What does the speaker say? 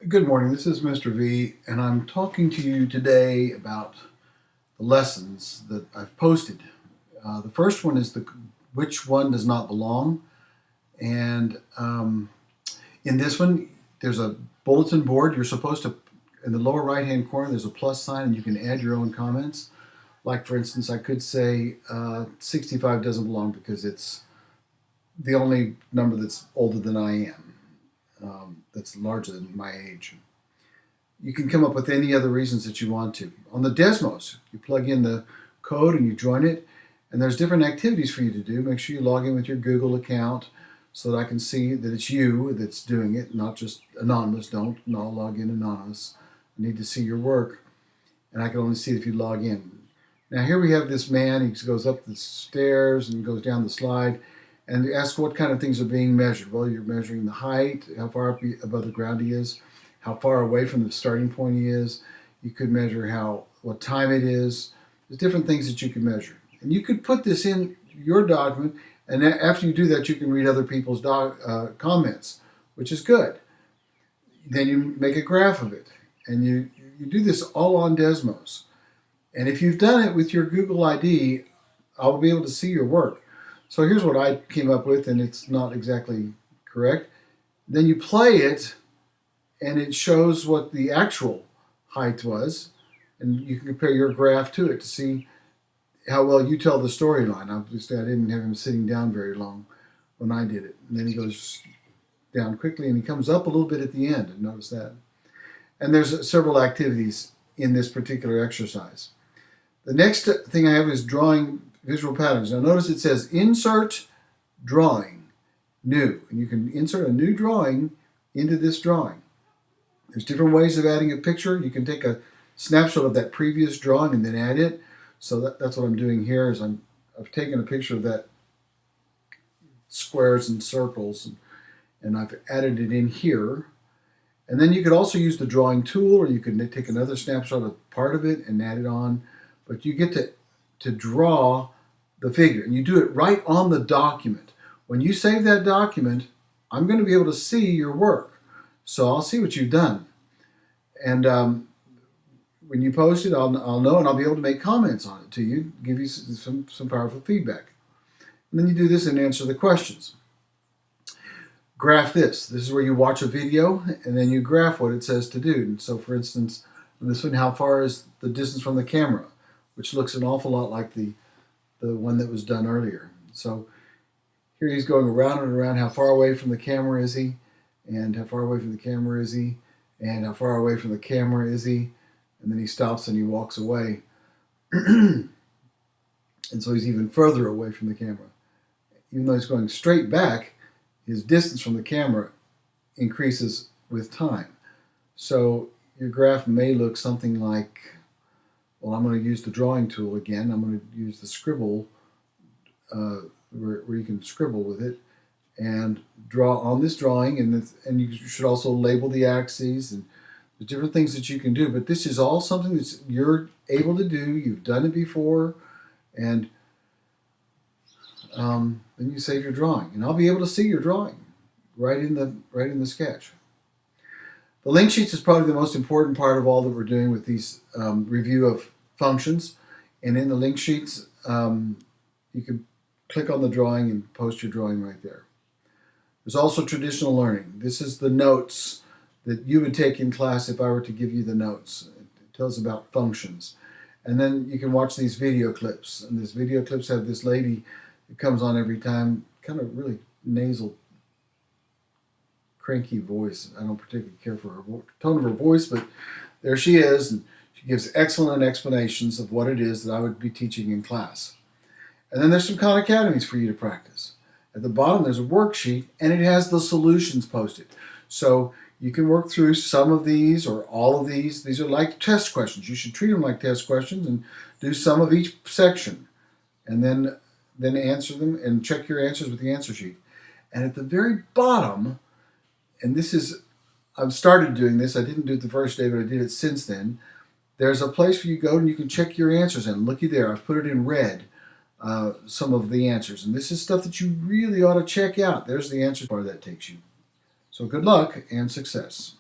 Good morning, this is Mr. V, and I'm talking to you today about the lessons that I've posted. The first one is which one does not belong, and in this one, there's a bulletin board. You're supposed to, in the lower right-hand corner, there's a plus sign, and you can add your own comments. Like, for instance, I could say 65 doesn't belong because it's the only number that's older than I am. That's larger than my age. You can come up with any other reasons that you want to. On the Desmos, you plug in the code and you join it, and there's different activities for you to do. Make sure you log in with your Google account so that I can see that it's you that's doing it, not just anonymous. Don't log in anonymous. I need to see your work, and I can only see it if you log in. Now here we have this man. He goes up the stairs and goes down the slide, and asks what kind of things are being measured. Well, you're measuring the height, how far up above the ground he is, how far away from the starting point he is. You could measure what time it is. There's different things that you can measure. And you could put this in your document, and after you do that, you can read other people's comments, which is good. Then you make a graph of it, and you do this all on Desmos. And if you've done it with your Google ID, I'll be able to see your work. So here's what I came up with, and it's not exactly correct. Then you play it, and it shows what the actual height was, and you can compare your graph to it to see how well you tell the storyline. Obviously, I didn't have him sitting down very long when I did it. And then he goes down quickly, and he comes up a little bit at the end, and notice that. And there's several activities in this particular exercise. The next thing I have is drawing visual patterns. Now notice it says insert drawing new, and you can insert a new drawing into this drawing. There's different ways of adding a picture. You can take a snapshot of that previous drawing and then add it. So that's what I'm doing here. Is I've taken a picture of that squares and circles, and I've added it in here. And then you could also use the drawing tool, or you can take another snapshot of part of it and add it on. But you get to draw the figure, and you do it right on the document. When you save that document, I'm going to be able to see your work. So I'll see what you've done. And when you post it, I'll know, and I'll be able to make comments on it to you, give you some powerful feedback. And then you do this and answer the questions. Graph this. This is where you watch a video, and then you graph what it says to do. And so, for instance, this one, how far is the distance from the camera, which looks an awful lot like the one that was done earlier. So here he's going around and around. How far away from the camera is he? And how far away from the camera is he? And how far away from the camera is he? And then he stops and he walks away. And so he's even further away from the camera. Even though he's going straight back, his distance from the camera increases with time. So your graph may look something like, well, I'm going to use the drawing tool again. I'm going to use the scribble, where you can scribble with it, and draw on this drawing. And you should also label the axes, and the different things that you can do. But this is all something that you're able to do. You've done it before, and then you save your drawing, and I'll be able to see your drawing right in the sketch. The link sheets is probably the most important part of all that we're doing with these review of functions. And in the link sheets, you can click on the drawing and post your drawing right there. There's also traditional learning. This is the notes that you would take in class if I were to give you the notes. It tells about functions. And then you can watch these video clips. And these video clips have this lady that comes on every time, kind of really nasal, cranky voice. I don't particularly care for her tone of her voice, but there she is, and she gives excellent explanations of what it is that I would be teaching in class. And then there's some Khan Academies for you to practice. At the bottom there's a worksheet, and it has the solutions posted. So you can work through some of these or all of these. These are like test questions. You should treat them like test questions and do some of each section, and then answer them and check your answers with the answer sheet. And at the very bottom, and this is, I've started doing this. I didn't do it the first day, but I did it since then. There's a place where you go and you can check your answers in. Looky there, I've put it in red, some of the answers. And this is stuff that you really ought to check out. There's the answer bar that takes you. So good luck and success.